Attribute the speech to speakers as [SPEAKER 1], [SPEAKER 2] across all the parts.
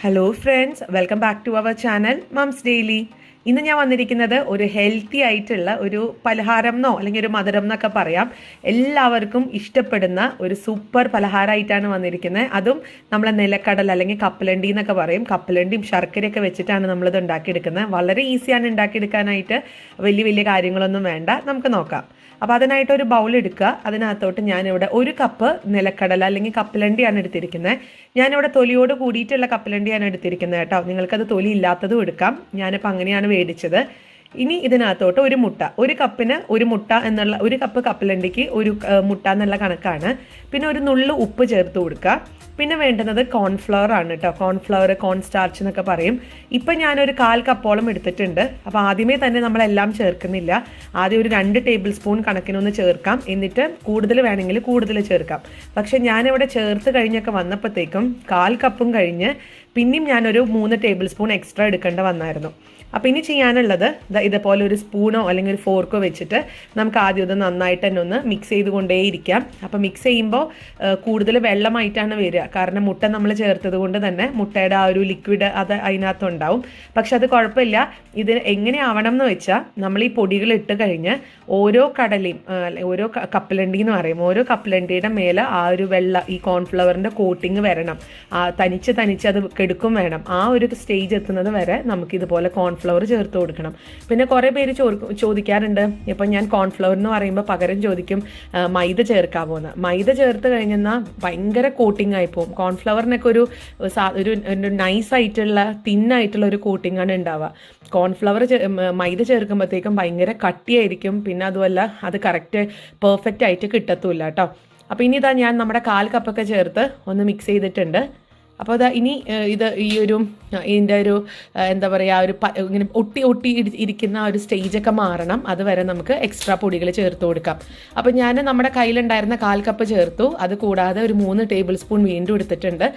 [SPEAKER 1] Hello friends, welcome back to our channel moms daily. ഇന്ന് ഞാൻ വന്നിരിക്കുന്നത് ഒരു ഹെൽത്തി ആയിട്ടുള്ള ഒരു പലഹാരം എന്നോ അല്ലെങ്കിൽ ഒരു മധുരം എന്നൊക്കെ പറയാം, എല്ലാവർക്കും ഇഷ്ടപ്പെടുന്ന ഒരു സൂപ്പർ പലഹാരമായിട്ടാണ് വന്നിരിക്കുന്നത്. അതും നമ്മളെ നിലക്കടല അല്ലെങ്കിൽ കപ്പലണ്ടി എന്നൊക്കെ പറയും. കപ്പലണ്ടിയും ശർക്കരയൊക്കെ വെച്ചിട്ടാണ് നമ്മളിത് ഉണ്ടാക്കിയെടുക്കുന്നത്. വളരെ ഈസിയാണ് ഉണ്ടാക്കിയെടുക്കാനായിട്ട്, വലിയ വലിയ കാര്യങ്ങളൊന്നും വേണ്ട. നമുക്ക് നോക്കാം. അപ്പോൾ അതിനായിട്ട് ഒരു ബൗൾ എടുക്കുക. അതിനകത്തോട്ട് ഞാനിവിടെ ഒരു കപ്പ് നിലക്കടല അല്ലെങ്കിൽ കപ്പലണ്ടിയാണ് എടുത്തിരിക്കുന്നത്. ഞാനിവിടെ തൊലിയോട് കൂടിയിട്ടുള്ള കപ്പലണ്ടിയാണ് എടുത്തിരിക്കുന്നത് കേട്ടോ. നിങ്ങൾക്കത് തൊലി ഇല്ലാത്തതും എടുക്കാം. ഞാനിപ്പോൾ അങ്ങനെയാണ് മേടിച്ചത്. ഇനി ഇതിനകത്തോട്ട് ഒരു മുട്ട, ഒരു കപ്പിന് ഒരു മുട്ട എന്നുള്ള, ഒരു കപ്പ് കപ്പലണ്ടിക്ക് ഒരു മുട്ട എന്നുള്ള കണക്കാണ്. പിന്നെ ഒരു നുള്ളു ഉപ്പ് ചേർത്ത് കൊടുക്കുക. പിന്നെ വേണ്ടുന്നത് കോൺഫ്ലവർ ആണ് കേട്ടോ. കോൺഫ്ലവർ, കോൺ സ്റ്റാർച്ച് എന്നൊക്കെ പറയും. ഇപ്പം ഞാനൊരു 1/4 കപ്പോളം എടുത്തിട്ടുണ്ട്. അപ്പോൾ ആദ്യമേ തന്നെ നമ്മളെല്ലാം ചേർക്കുന്നില്ല. ആദ്യം ഒരു 2 ടേബിൾ സ്പൂൺ കണക്കിനൊന്ന് ചേർക്കാം. എന്നിട്ട് കൂടുതൽ വേണമെങ്കിൽ കൂടുതൽ ചേർക്കാം. പക്ഷെ ഞാനിവിടെ ചേർത്ത് കഴിഞ്ഞൊക്കെ വന്നപ്പോഴത്തേക്കും 1/4 കപ്പും കഴിഞ്ഞ് പിന്നെയും ഞാനൊരു 3 ടേബിൾ സ്പൂൺ എക്സ്ട്രാ എടുക്കേണ്ട വന്നായിരുന്നു. അപ്പോൾ ഇനി ചെയ്യാനുള്ളത് ഇതേപോലെ ഒരു സ്പൂണോ അല്ലെങ്കിൽ ഒരു ഫോർക്കോ വെച്ചിട്ട് നമുക്ക് ആദ്യം ഇത് നന്നായിട്ട് തന്നെ ഒന്ന് മിക്സ് ചെയ്തുകൊണ്ടേയിരിക്കാം. അപ്പോൾ മിക്സ് ചെയ്യുമ്പോൾ കൂടുതൽ വെള്ളമായിട്ടാണ് വരിക. കാരണം മുട്ട നമ്മൾ ചേർത്തത് കൊണ്ട് തന്നെ മുട്ടയുടെ ആ ഒരു ലിക്വിഡ് അത് അതിനകത്തുണ്ടാവും. പക്ഷെ അത് കുഴപ്പമില്ല. ഇത് എങ്ങനെയാവണം എന്ന് വെച്ചാൽ, നമ്മൾ ഈ പൊടികൾ ഇട്ട് കഴിഞ്ഞ് ഓരോ കടലയും ഓരോ കപ്പലണ്ടി എന്ന് പറയും, ഓരോ കപ്പലണ്ടിയുടെ മേലെ ആ ഒരു ഈ കോൺഫ്ലവറിൻ്റെ കോട്ടിങ് വരണം. തനിച്ച് അത് കെടുക്കും വേണം. ആ ഒരു സ്റ്റേജ് എത്തുന്നത് വരെ നമുക്കിതുപോലെ കോൺഫ്ലവർ ചേർത്ത് കൊടുക്കണം. പിന്നെ കുറേ പേര് ചോദിക്കാറുണ്ട്, ഇപ്പം ഞാൻ കോൺഫ്ലവർ എന്ന് പറയുമ്പോൾ പകരം ചോദിക്കും മൈദ ചേർക്കാമോ എന്ന്. മൈദ ചേർത്ത് കഴിഞ്ഞാൽ ഭയങ്കര കോട്ടിങ് ആയി പോകും. കോൺഫ്ലവറിനൊക്കെ ഒരു നൈസായിട്ടുള്ള തിന്നായിട്ടുള്ള ഒരു കോട്ടിങ്ങാണ് ഉണ്ടാവുക. കോൺഫ്ലവർ മൈദ ചേർക്കുമ്പോഴത്തേക്കും ഭയങ്കര കട്ടിയായിരിക്കും. പിന്നെ അതുമല്ല, അത് കറക്റ്റ് പെർഫെക്റ്റ് ആയിട്ട് കിട്ടത്തുമില്ല കേട്ടോ. അപ്പോൾ ഇനി ഇതാ ഞാൻ നമ്മുടെ 1/4 കപ്പൊക്കെ ചേർത്ത് ഒന്ന് മിക്സ് ചെയ്തിട്ടുണ്ട്. അപ്പോൾ അതാ ഇനി ഇതിൻ്റെ ഒരു എന്താ പറയുക, ഒരു ഇങ്ങനെ ഒട്ടി ഇരിക്കുന്ന ഒരു സ്റ്റേജൊക്കെ മാറണം. അതുവരെ നമുക്ക് എക്സ്ട്രാ പൊടികൾ ചേർത്ത് കൊടുക്കാം. അപ്പോൾ ഞാൻ നമ്മുടെ കയ്യിലുണ്ടായിരുന്ന 1/4 കപ്പ് ചേർത്തു. അത് കൂടാതെ ഒരു 3 ടേബിൾ സ്പൂൺ വീണ്ടും എടുത്തിട്ടുണ്ട്.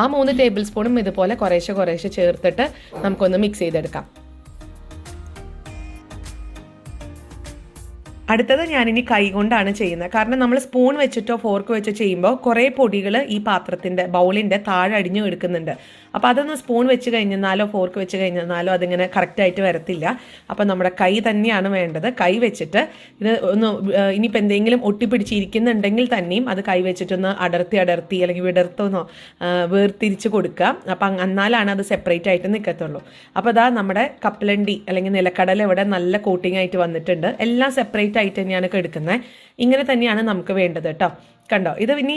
[SPEAKER 1] ആ 3 ടേബിൾ സ്പൂണും ഇതുപോലെ കുറേശ്ശെ ചേർത്തിട്ട് നമുക്കൊന്ന് മിക്സ് ചെയ്തെടുക്കാം. അടുത്തത് ഞാനിനി കൈ കൊണ്ടാണ് ചെയ്യുന്നത്. കാരണം നമ്മൾ സ്പൂൺ വെച്ചിട്ടോ ഫോർക്ക് വെച്ചോ ചെയ്യുമ്പോൾ കുറേ പൊടികൾ ഈ പാത്രത്തിൻ്റെ ബൗളിൻ്റെ താഴെ അടിഞ്ഞു എടുക്കുന്നുണ്ട്. അപ്പോൾ അതൊന്ന് സ്പൂൺ വെച്ച് കഴിഞ്ഞാലോ ഫോർക്ക് വെച്ച് കഴിഞ്ഞാലോ അതിങ്ങനെ കറക്റ്റായിട്ട് വരത്തില്ല. അപ്പോൾ നമ്മുടെ കൈ തന്നെയാണ് വേണ്ടത്. കൈ വെച്ചിട്ട് ഇത് ഒന്ന് ഇനിയിപ്പോൾ എന്തെങ്കിലും ഒട്ടിപ്പിടിച്ചിരിക്കുന്നുണ്ടെങ്കിൽ തന്നെയും അത് കൈ വെച്ചിട്ടൊന്ന് അടർത്തി അല്ലെങ്കിൽ വിടർത്തൊന്നോ വേർതിരിച്ച് കൊടുക്കുക. അപ്പം എന്നാലാണ് അത് സെപ്പറേറ്റ് ആയിട്ട് നിൽക്കത്തുള്ളൂ. അപ്പോൾ അതാ നമ്മുടെ കപ്പലണ്ടി അല്ലെങ്കിൽ നിലക്കടല ഇവിടെ നല്ല കോട്ടിംഗ് ആയിട്ട് വന്നിട്ടുണ്ട്. എല്ലാം സെപ്പറേറ്റ് ആയിട്ട് തന്നെയാണ് എടുക്കുന്നത്. ഇങ്ങനെ തന്നെയാണ് നമുക്ക് വേണ്ടത് കേട്ടോ. കണ്ടോ, ഇത് ഇനി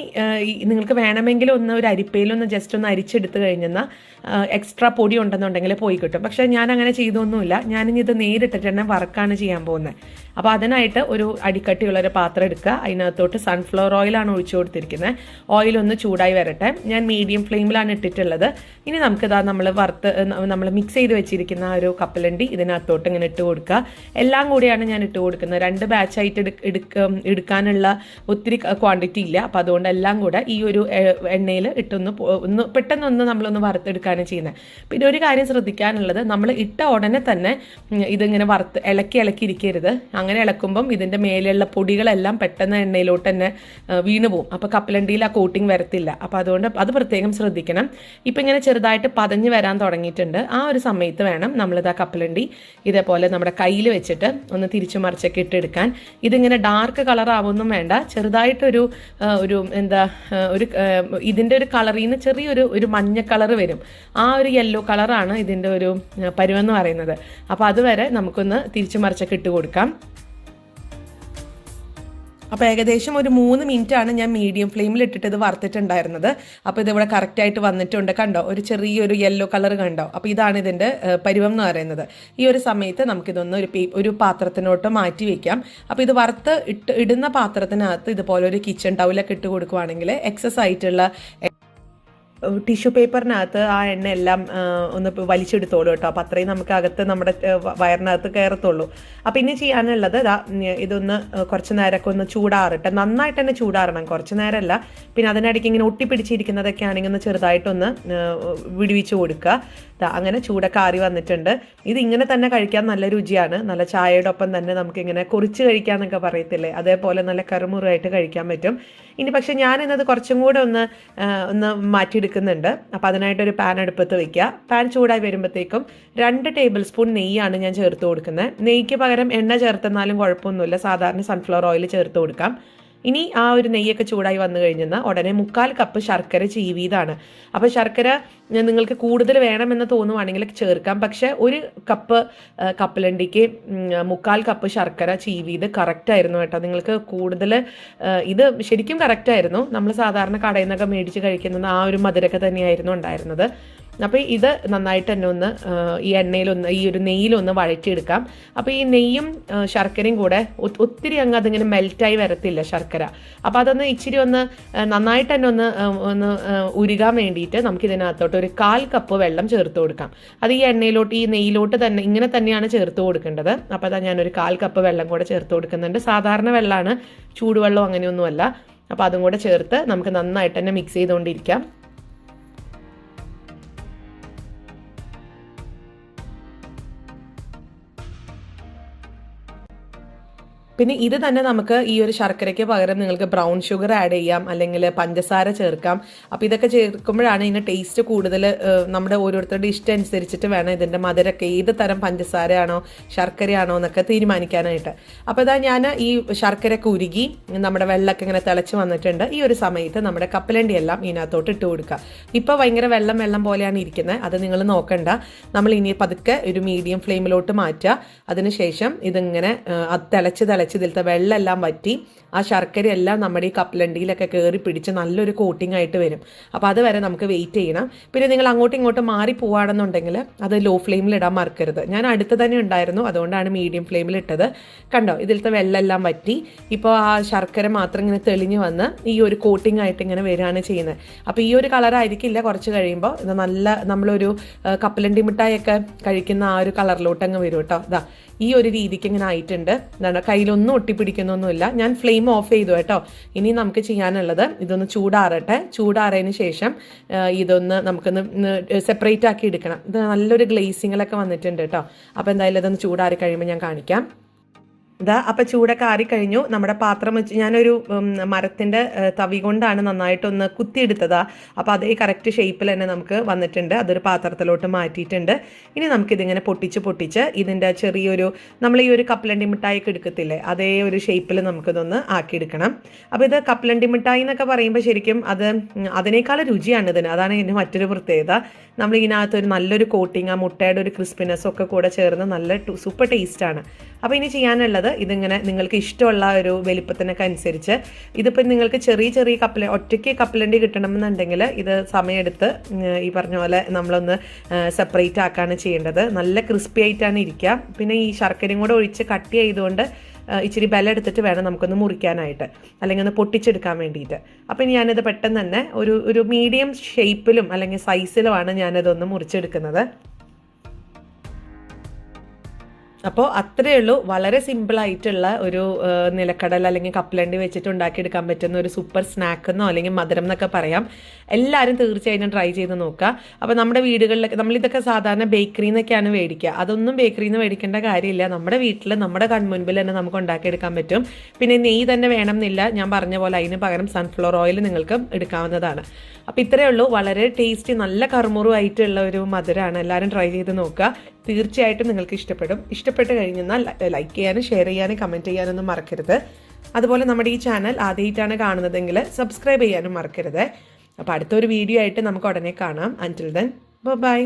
[SPEAKER 1] നിങ്ങൾക്ക് വേണമെങ്കിൽ ഒരു അരിപ്പയിലൊന്ന് ജസ്റ്റ് ഒന്ന് അരിച്ചെടുത്ത് കഴിഞ്ഞാൽ എക്സ്ട്രാ പൊടി ഉണ്ടെന്നുണ്ടെങ്കിൽ പോയി കിട്ടും. പക്ഷേ ഞാൻ അങ്ങനെ ചെയ്തൊന്നുമില്ല. ഞാനിനി ഇത് നേരിട്ടിട്ട് തന്നെ വർക്കാണ് ചെയ്യാൻ പോകുന്നത്. അപ്പോൾ അതിനായിട്ട് ഒരു അടിക്കട്ടിയുള്ളൊരു പാത്രം എടുക്കുക. അതിനകത്തോട്ട് സൺഫ്ലവർ ഓയിലാണ് ഒഴിച്ചു കൊടുത്തിരിക്കുന്നത്. ഓയിലൊന്ന് ചൂടായി വരട്ടെ. ഞാൻ മീഡിയം ഫ്ലെയിമിലാണ് ഇട്ടിട്ടുള്ളത്. ഇനി നമുക്കിതാ നമ്മൾ മിക്സ് ചെയ്ത് വെച്ചിരിക്കുന്ന ആ ഒരു കപ്പലണ്ടി ഇതിനകത്തോട്ട് ഇങ്ങനെ ഇട്ട് കൊടുക്കുക. എല്ലാം കൂടിയാണ് ഞാൻ ഇട്ട് കൊടുക്കുന്നത്. 2 ബാച്ചായിട്ട് എടുക്കാനുള്ള ഒത്തിരി ക്വാണ്ടിറ്റി ഇല്ല. അപ്പോൾ അതുകൊണ്ട് എല്ലാം കൂടെ ഈ ഒരു എണ്ണയിൽ ഇട്ടൊന്ന് പെട്ടെന്നൊന്ന് നമ്മളൊന്ന് വറുത്തെടുക്കുകയാണ് ചെയ്യുന്നത്. പിന്നെ ഒരു കാര്യം ശ്രദ്ധിക്കാനുള്ളത്, നമ്മൾ ഇട്ട ഉടനെ തന്നെ ഇതിങ്ങനെ ഇളക്കി ഇരിക്കരുത്. അങ്ങനെ ഇളക്കുമ്പം ഇതിൻ്റെ മേലെയുള്ള പൊടികളെല്ലാം പെട്ടെന്ന് എണ്ണയിലോട്ട് തന്നെ വീണ് പോകും. അപ്പോൾ കപ്പലണ്ടിയിൽ ആ കോട്ടിങ് വരത്തില്ല. അപ്പോൾ അതുകൊണ്ട് അത് പ്രത്യേകം ശ്രദ്ധിക്കണം. ഇപ്പം ഇങ്ങനെ ചെറുതായിട്ട് പതഞ്ഞ് വരാൻ തുടങ്ങിയിട്ടുണ്ട്. ആ ഒരു സമയത്ത് വേണം നമ്മളിത് ആ കപ്പലണ്ടി ഇതേപോലെ നമ്മുടെ കയ്യിൽ വെച്ചിട്ട് ഒന്ന് തിരിച്ചു മറിച്ചൊക്കെ ഇട്ടെടുക്കാൻ. ഇതിങ്ങനെ ഡാർക്ക് കളർ ആവുമൊന്നും വേണ്ട. ചെറുതായിട്ടൊരു ഇതിൻ്റെ ഒരു കളറിൽ നിന്ന് ചെറിയൊരു മഞ്ഞ കളർ വരും. ആ ഒരു യെല്ലോ കളറാണ് ഇതിൻ്റെ ഒരു പരുവെന്ന് പറയുന്നത്. അപ്പോൾ അതുവരെ നമുക്കൊന്ന് തിരിച്ചു മറിച്ചൊക്കെ ഇട്ട് കൊടുക്കാം. അപ്പോൾ ഏകദേശം ഒരു 3 മിനിറ്റാണ് ഞാൻ മീഡിയം ഫ്ലെയിമിൽ ഇട്ടിട്ട് ഇത് വറുത്തിട്ടുണ്ടായിരുന്നത്. അപ്പോൾ ഇതിവിടെ കറക്റ്റായിട്ട് വന്നിട്ടുണ്ട്. കണ്ടോ, ഒരു ചെറിയൊരു യെല്ലോ കളർ കണ്ടോ. അപ്പോൾ ഇതാണ് ഇതിൻ്റെ പരുവം എന്ന് പറയുന്നത്. ഈ ഒരു സമയത്ത് നമുക്കിതൊന്ന് ഒരു പാത്രത്തിനോട്ട് മാറ്റി വയ്ക്കാം. അപ്പോൾ ഇത് ഇടുന്ന പാത്രത്തിനകത്ത് ഇതുപോലെ ഒരു കിച്ചൺ ടൗലൊക്കെ ഇട്ട് കൊടുക്കുവാണെങ്കിൽ എക്സസ് ആയിട്ടുള്ള ടിഷ്യൂ പേപ്പറിനകത്ത് ആ എണ്ണ എല്ലാം ഒന്ന് വലിച്ചെടുത്തോളൂ കേട്ടോ. അപ്പോൾ അത്രയും നമുക്ക് അകത്ത് നമ്മുടെ വയറിനകത്ത് കയറത്തുള്ളൂ. അപ്പോൾ ഇനി ചെയ്യാനുള്ളത് ഇതൊന്ന് കുറച്ച് നേരമൊക്കെ ഒന്ന് ചൂടാറട്ടെ. നന്നായിട്ട് തന്നെ ചൂടാറണം, കുറച്ച് നേരമല്ല. പിന്നെ അതിനിടയ്ക്ക് ഇങ്ങനെ ഒട്ടിപ്പിടിച്ചിരിക്കുന്നതൊക്കെ ആണെങ്കിൽ ഒന്ന് ചെറുതായിട്ടൊന്ന് വിടുവിച്ച് കൊടുക്കുക. അങ്ങനെ ചൂടൊക്കെ ആറി വന്നിട്ടുണ്ട്. ഇത് ഇങ്ങനെ തന്നെ കഴിക്കാൻ നല്ല രുചിയാണ്. നല്ല ചായയുടെ ഒപ്പം തന്നെ നമുക്കിങ്ങനെ കുറിച്ച് കഴിക്കാമെന്നൊക്കെ പറയത്തില്ലേ, അതേപോലെ നല്ല കറുമുറായിട്ട് കഴിക്കാൻ പറ്റും. ഇനി പക്ഷെ ഞാൻ ഇന്നത് കുറച്ചും കൂടെ ഒന്ന് മാറ്റിയെടുക്കുക എടുക്കുന്നുണ്ട്. അപ്പോൾ അതിനായിട്ടൊരു പാൻ അടുപ്പത്ത് വയ്ക്കുക. പാൻ ചൂടായി വരുമ്പോഴത്തേക്കും 2 ടേബിൾ സ്പൂൺ നെയ്യാണ് ഞാൻ ചേർത്ത് കൊടുക്കുന്നത്. നെയ്ക്ക് പകരം എണ്ണ ചേർത്തെന്നാലും കുഴപ്പമൊന്നുമില്ല, സാധാരണ സൺഫ്ലവർ ഓയിൽ ചേർത്ത് കൊടുക്കാം. ഇനി ആ ഒരു നെയ്യൊക്കെ ചൂടായി വന്നു കഴിഞ്ഞാൽ ഉടനെ 3/4 കപ്പ് ശർക്കര ചീവിയതാണ്. അപ്പോൾ ശർക്കര നിങ്ങൾക്ക് കൂടുതൽ വേണമെന്ന് തോന്നുവാണെങ്കിൽ ചേർക്കാം. പക്ഷേ 1 കപ്പ് കപ്പലണ്ടിക്ക് 3/4 കപ്പ് ശർക്കര ചീവിയത് കറക്റ്റായിരുന്നു കേട്ടോ. നിങ്ങൾക്ക് കൂടുതൽ ഇത് ശരിക്കും കറക്റ്റായിരുന്നു. നമ്മൾ സാധാരണ കടയിൽ നിന്നൊക്കെ മേടിച്ച് കഴിക്കുന്നത് ആ ഒരു മധുരമൊക്കെ തന്നെയായിരുന്നു ഉണ്ടായിരുന്നത്. അപ്പോൾ ഇത് നന്നായിട്ട് തന്നെ ഒന്ന് ഈ എണ്ണയിലൊന്ന് ഈ ഒരു നെയ്യിലൊന്ന് വഴറ്റിയെടുക്കാം. അപ്പോൾ ഈ നെയ്യും ശർക്കരയും കൂടെ ഒത്തിരി അങ്ങ് അതിങ്ങനെ മെൽറ്റായി വരത്തില്ല ശർക്കര. അപ്പോൾ അതൊന്ന് ഇച്ചിരി ഒന്ന് നന്നായിട്ട് തന്നെ ഒന്ന് ഉരുകാൻ വേണ്ടിയിട്ട് നമുക്കിതിനകത്തോട്ട് ഒരു 1/4 കപ്പ് വെള്ളം ചേർത്ത് കൊടുക്കാം. അത് ഈ എണ്ണയിലോട്ട് ഈ നെയ്യിലോട്ട് തന്നെ ഇങ്ങനെ തന്നെയാണ് ചേർത്ത് കൊടുക്കേണ്ടത്. അപ്പോൾ അതാ ഞാനൊരു 1/4 കപ്പ് വെള്ളം കൂടെ ചേർത്ത് കൊടുക്കുന്നുണ്ട്. സാധാരണ വെള്ളമാണ്, ചൂടുവെള്ളം അങ്ങനെയൊന്നുമല്ല. അപ്പോൾ അതും കൂടെ ചേർത്ത് നമുക്ക് നന്നായിട്ട് തന്നെ മിക്സ് ചെയ്തുകൊണ്ടിരിക്കാം. പിന്നെ ഇത് തന്നെ നമുക്ക് ഈ ഒരു ശർക്കരയ്ക്ക് പകരം നിങ്ങൾക്ക് ബ്രൗൺ ഷുഗർ ആഡ് ചെയ്യാം, അല്ലെങ്കിൽ പഞ്ചസാര ചേർക്കാം. അപ്പോൾ ഇതൊക്കെ ചേർക്കുമ്പോഴാണ് ഇതിന് ടേസ്റ്റ് കൂടുതൽ. നമ്മുടെ ഓരോരുത്തരുടെ ഇഷ്ടം അനുസരിച്ചിട്ട് വേണം ഇതിൻ്റെ മധുരമൊക്കെ ഏത് തരം പഞ്ചസാരയാണോ ശർക്കരയാണോ എന്നൊക്കെ തീരുമാനിക്കാനായിട്ട്. അപ്പോൾ ഇതാ ഞാൻ ഈ ശർക്കരയൊക്കെ ഉരുകി നമ്മുടെ വെള്ളമൊക്കെ ഇങ്ങനെ തിളച്ച് വന്നിട്ടുണ്ട്. ഈ ഒരു സമയത്ത് നമ്മുടെ കപ്പലണ്ടി എല്ലാം ഇതിനകത്തോട്ട് ഇട്ട് കൊടുക്കുക. ഇപ്പോൾ ഭയങ്കര വെള്ളം പോലെയാണ് ഇരിക്കുന്നത്, അത് നിങ്ങൾ നോക്കണ്ട. നമ്മൾ ഇനി പതുക്കെ ഒരു മീഡിയം ഫ്ലെയിമിലോട്ട് മാറ്റുക. അതിനുശേഷം ഇതിങ്ങനെ തിളച്ച് ഇതിലത്തെ വെള്ളമെല്ലാം വറ്റി ആ ശർക്കരയെല്ലാം നമ്മുടെ ഈ കപ്പലണ്ടിയിലൊക്കെ കയറി പിടിച്ച് നല്ലൊരു കോട്ടിംഗ് ആയിട്ട് വരും. അപ്പോൾ അതുവരെ നമുക്ക് വെയിറ്റ് ചെയ്യണം. പിന്നെ നിങ്ങൾ അങ്ങോട്ടും ഇങ്ങോട്ടും മാറി പോവാണെന്നുണ്ടെങ്കിൽ അത് ലോ ഫ്ലെയിമിൽ ഇടാൻ മറക്കരുത്. ഞാൻ അടുത്ത് തന്നെ ഉണ്ടായിരുന്നു, അതുകൊണ്ടാണ് മീഡിയം ഫ്ലെയിമിൽ ഇട്ടത്. കണ്ടോ, ഇതിലത്തെ വെള്ളമെല്ലാം വറ്റി ഇപ്പോൾ ആ ശർക്കര മാത്രം ഇങ്ങനെ തെളിഞ്ഞ് വന്ന് ഈ ഒരു കോട്ടിംഗ് ആയിട്ട് ഇങ്ങനെ വരികയാണ് ചെയ്യുന്നത്. അപ്പോൾ ഈ ഒരു കളറായിരിക്കില്ല കുറച്ച് കഴിയുമ്പോൾ ഇത് നല്ല നമ്മളൊരു കപ്പലണ്ടി മിഠായിയൊക്കെ കഴിക്കുന്ന ആ ഒരു കളറിലോട്ട് അങ്ങ് വരും കേട്ടോ. ഇതാ ഈ ഒരു രീതിക്ക് ഇങ്ങനെ ആയിട്ടുണ്ട്. എന്താണ്, കയ്യിലൊന്നും ഒട്ടിപ്പിടിക്കുന്നൊന്നുമില്ല. ഞാൻ ഫ്ലെയിം ഓഫ് ചെയ്തു കേട്ടോ. ഇനി നമുക്ക് ചെയ്യാനുള്ളത് ഇതൊന്ന് ചൂടാറട്ടെ. ചൂടാറിയതിന് ശേഷം ഇതൊന്ന് നമുക്കൊന്ന് സെപ്പറേറ്റ് ആക്കി എടുക്കണം. ഇത് നല്ലൊരു ഗ്ലേസിങ്ങിലൊക്കെ വന്നിട്ടുണ്ട് കേട്ടോ. അപ്പോൾ എന്തായാലും ഇതൊന്ന് ചൂടാറി കഴിയുമ്പോൾ ഞാൻ കാണിക്കാം. ഇതാ അപ്പം ചൂടൊക്കെ ആറിക്കഴിഞ്ഞു. നമ്മുടെ പാത്രം വെച്ച് ഞാനൊരു മരത്തിൻ്റെ തവി കൊണ്ടാണ് നന്നായിട്ടൊന്ന് കുത്തിയെടുത്തതാ. അപ്പോൾ അതേ കറക്റ്റ് ഷേപ്പിൽ തന്നെ നമുക്ക് വന്നിട്ടുണ്ട്. അതൊരു പാത്രത്തിലോട്ട് മാറ്റിയിട്ടുണ്ട്. ഇനി നമുക്കിതിങ്ങനെ പൊട്ടിച്ച് ഇതിൻ്റെ ചെറിയൊരു നമ്മൾ ഈ ഒരു കപ്പലണ്ടി മിഠായിയൊക്കെ എടുക്കത്തില്ലേ, അതേ ഒരു ഷേപ്പിൽ നമുക്കിതൊന്ന് ആക്കിയെടുക്കണം. അപ്പോൾ ഇത് കപ്പലണ്ടി മിഠായി എന്നൊക്കെ പറയുമ്പോൾ ശരിക്കും അതിനേക്കാൾ രുചിയാണ് ഇതിന്. അതാണ് ഇതിൻ്റെ മറ്റൊരു പ്രത്യേകത. നമ്മൾ ഇതിനകത്തൊരു നല്ലൊരു കോട്ടിങ്, ആ മുട്ടയുടെ ഒരു ക്രിസ്പിനെസ്സും ഒക്കെ കൂടെ ചേർന്ന് നല്ല സൂപ്പർ ടേസ്റ്റാണ്. അപ്പോൾ ഇനി ചെയ്യാനുള്ളത് ഇതിങ്ങനെ നിങ്ങൾക്ക് ഇഷ്ടമുള്ള ഒരു വലിപ്പത്തിനൊക്കെ അനുസരിച്ച് ഇതിപ്പോൾ നിങ്ങൾക്ക് ചെറിയ ഒറ്റയ്ക്ക് കപ്പലണ്ടി കിട്ടണമെന്നുണ്ടെങ്കിൽ ഇത് സമയമെടുത്ത് ഈ പറഞ്ഞ പോലെ നമ്മളൊന്ന് സെപ്പറേറ്റ് ആക്കാണ് ചെയ്യേണ്ടത്. നല്ല ക്രിസ്പി ആയിട്ടാണ് ഇരിക്കുക. പിന്നെ ഈ ശർക്കരയും കൂടെ ഒഴിച്ച് കട്ട് ചെയ്തുകൊണ്ട് ഇച്ചിരി ബലം എടുത്തിട്ട് വേണം നമുക്കൊന്ന് മുറിക്കാനായിട്ട്, അല്ലെങ്കിൽ ഒന്ന് പൊട്ടിച്ചെടുക്കാൻ വേണ്ടിയിട്ട്. അപ്പം ഞാനിത് പെട്ടെന്ന് തന്നെ ഒരു മീഡിയം ഷേപ്പിലും അല്ലെങ്കിൽ സൈസിലുമാണ് ഞാനിതൊന്ന് മുറിച്ചെടുക്കുന്നത്. അപ്പോൾ അത്രയേ ഉള്ളൂ. വളരെ സിമ്പിളായിട്ടുള്ള ഒരു നിലക്കടല അല്ലെങ്കിൽ കപ്പലണ്ടി വെച്ചിട്ട് ഉണ്ടാക്കിയെടുക്കാൻ പറ്റുന്ന ഒരു സൂപ്പർ സ്നാക്ക് എന്നോ അല്ലെങ്കിൽ മധുരം എന്നൊക്കെ പറയാം. എല്ലാവരും തീർച്ചയായിട്ടും ട്രൈ ചെയ്ത് നോക്കുക. അപ്പോൾ നമ്മുടെ വീടുകളിലൊക്കെ നമ്മളിതൊക്കെ സാധാരണ ബേക്കറിയിൽ നിന്നൊക്കെയാണ് മേടിക്കുക. അതൊന്നും ബേക്കറിയിൽ നിന്ന് മേടിക്കേണ്ട കാര്യമില്ല. നമ്മുടെ വീട്ടിൽ നമ്മുടെ കൺമുൻപിൽ തന്നെ നമുക്ക് ഉണ്ടാക്കിയെടുക്കാൻ പറ്റും. പിന്നെ നെയ്യ് തന്നെ വേണം എന്നില്ല. ഞാൻ പറഞ്ഞ പോലെ അതിന് പകരം സൺഫ്ലവർ ഓയിൽ നിങ്ങൾക്ക് എടുക്കാവുന്നതാണ്. അപ്പോൾ ഇത്രയേ ഉള്ളൂ. വളരെ ടേസ്റ്റി, നല്ല കറുമുറുവായിട്ടുള്ള ഒരു മധുരമാണ്. എല്ലാവരും ട്രൈ ചെയ്ത് നോക്കുക. തീർച്ചയായിട്ടും നിങ്ങൾക്ക് ഇഷ്ടപ്പെടും. ഇഷ്ടപ്പെട്ട് കഴിഞ്ഞാൽ ലൈക്ക് ചെയ്യാനും ഷെയർ ചെയ്യാനും കമൻറ്റ് ചെയ്യാനൊന്നും മറക്കരുത്. അതുപോലെ നമ്മുടെ ഈ ചാനൽ ആദ്യമായിട്ടാണ് കാണുന്നതെങ്കിൽ സബ്സ്ക്രൈബ് ചെയ്യാനും മറക്കരുത്. അപ്പോൾ അടുത്തൊരു വീഡിയോ ആയിട്ട് നമുക്ക് ഉടനെ കാണാം. അൻറ്റിൽ ദെൻ ബൈ.